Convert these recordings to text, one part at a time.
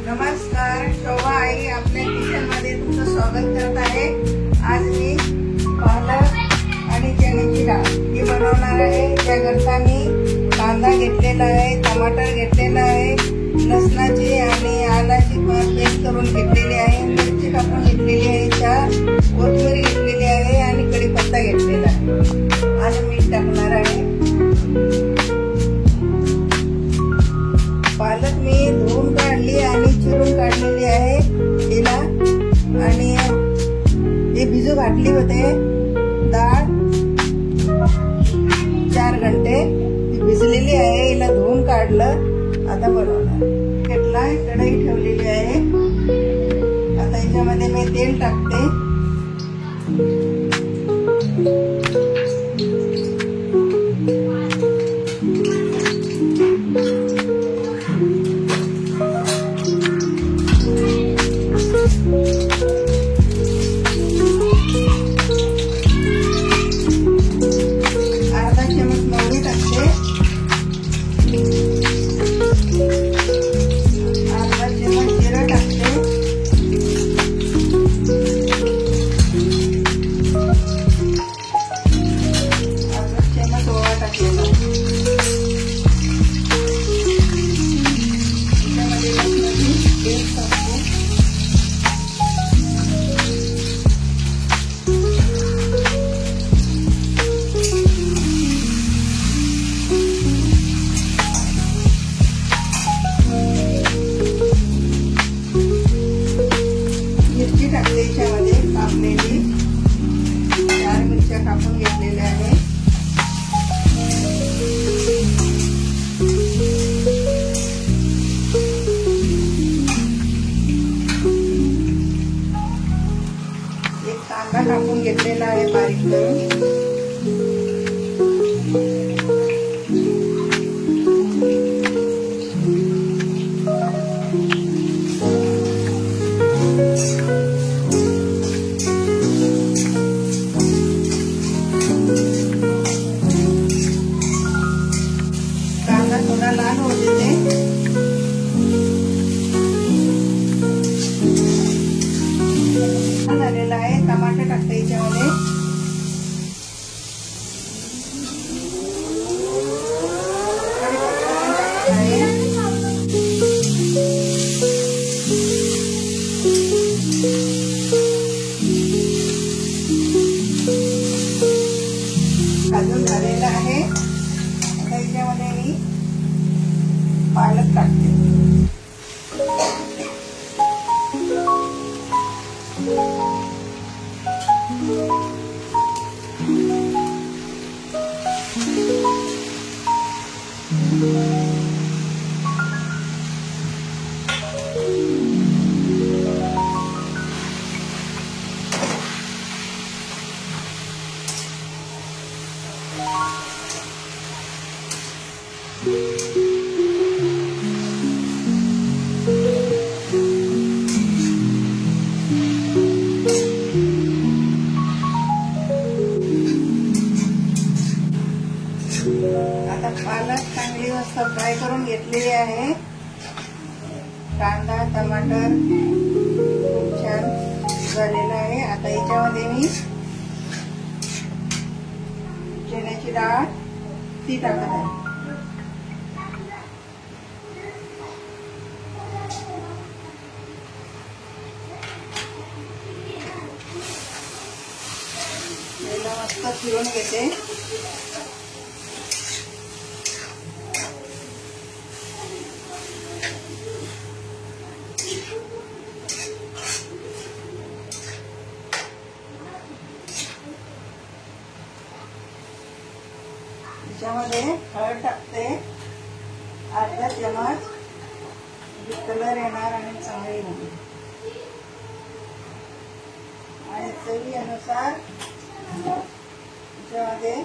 नमस्कार, शोभा आई आपल्या किचन मध्ये तुमचं स्वागत करत आहे। आज मी पालक आणि चण्याची डाळ ही बनवणार आहे। त्याकरता मी कांदा घेतलेला आहे, टमाटर घेतलेला आहे, लसणाची आणि आल्याची पेस्ट करून घेतलेली आहे, मिरची कापून घेतलेली आहे, 4 कोथिंबीर घेतलेली आहे आणि कढीपत्ता घेतलेला आहे आणि मीठ टाकणार आहे। पालक मी धुवून काढली आणि चिरून काढलेली आहे तिला आणि हे भिजू घातली होते डाळ 4 घंटे ती भिजलेली आहे। हिला धुवून काढलं, आता बनवणार। घेतला कढई ठेवलेली आहे, आता याच्यामध्ये मी तेल टाकते। याच्यामध्ये कापलेली 4 मिरच्या कापून घेतलेल्या आहे। एक कांदा कापून घेतलेला आहे बारीक करून। थोड़ा लाल हो देते। झालेला आहे, टमाटर टाकते याच्यामध्ये। भाजून झालेला आहे, आता याच्यामध्ये मी पालक टाकते। आता पालक चांगली मस्त फ्राय करून घेतलेली आहे। कांदा टमाटर खूप छान झालेला आहे। आता याच्यामध्ये मी चण्याची डाळ ती टाकत आहे। मस्त फिरून घेते। त्याच्यामध्ये हळद टाकते, अर्धा चमच, कलर येणार आणि चांगली होईल। आणि चवीनुसार त्याच्यामध्ये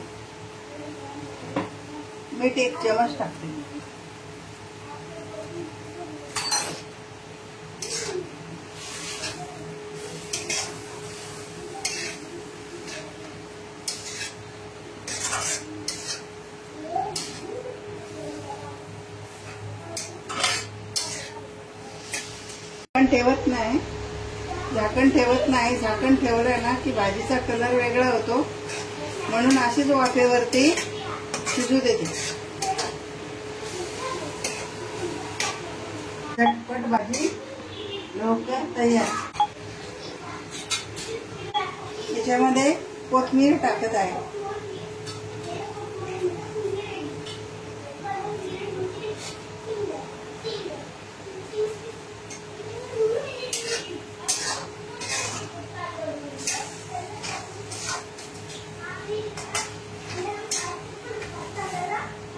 मीठ 1 चमच टाकते। ठेवत नाही, झाकण ठेवत नाही. झाकण ठेवलं ना की भाजीचा कलर वेगळा होतो, म्हणून अशीच वाफेवरती शिजू देते. झटपट भाजी लवकर तयार. त्याच्यामध्ये कोथिंबीर टाकत आहे.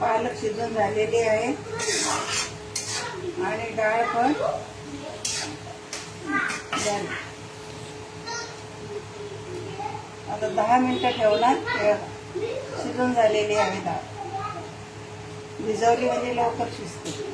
पालक शिजून झालेली आहे आणि डाळ पण झाली. आता 10 मिनिटं ठेवणार. शिजून झालेली आहे डाळ. भिजवली म्हणजे लवकर शिजते.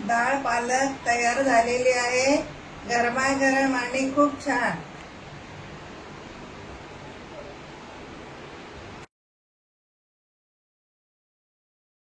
डाळ पालक तयार झालेली आहे. गरमागरम आणि खूप छान.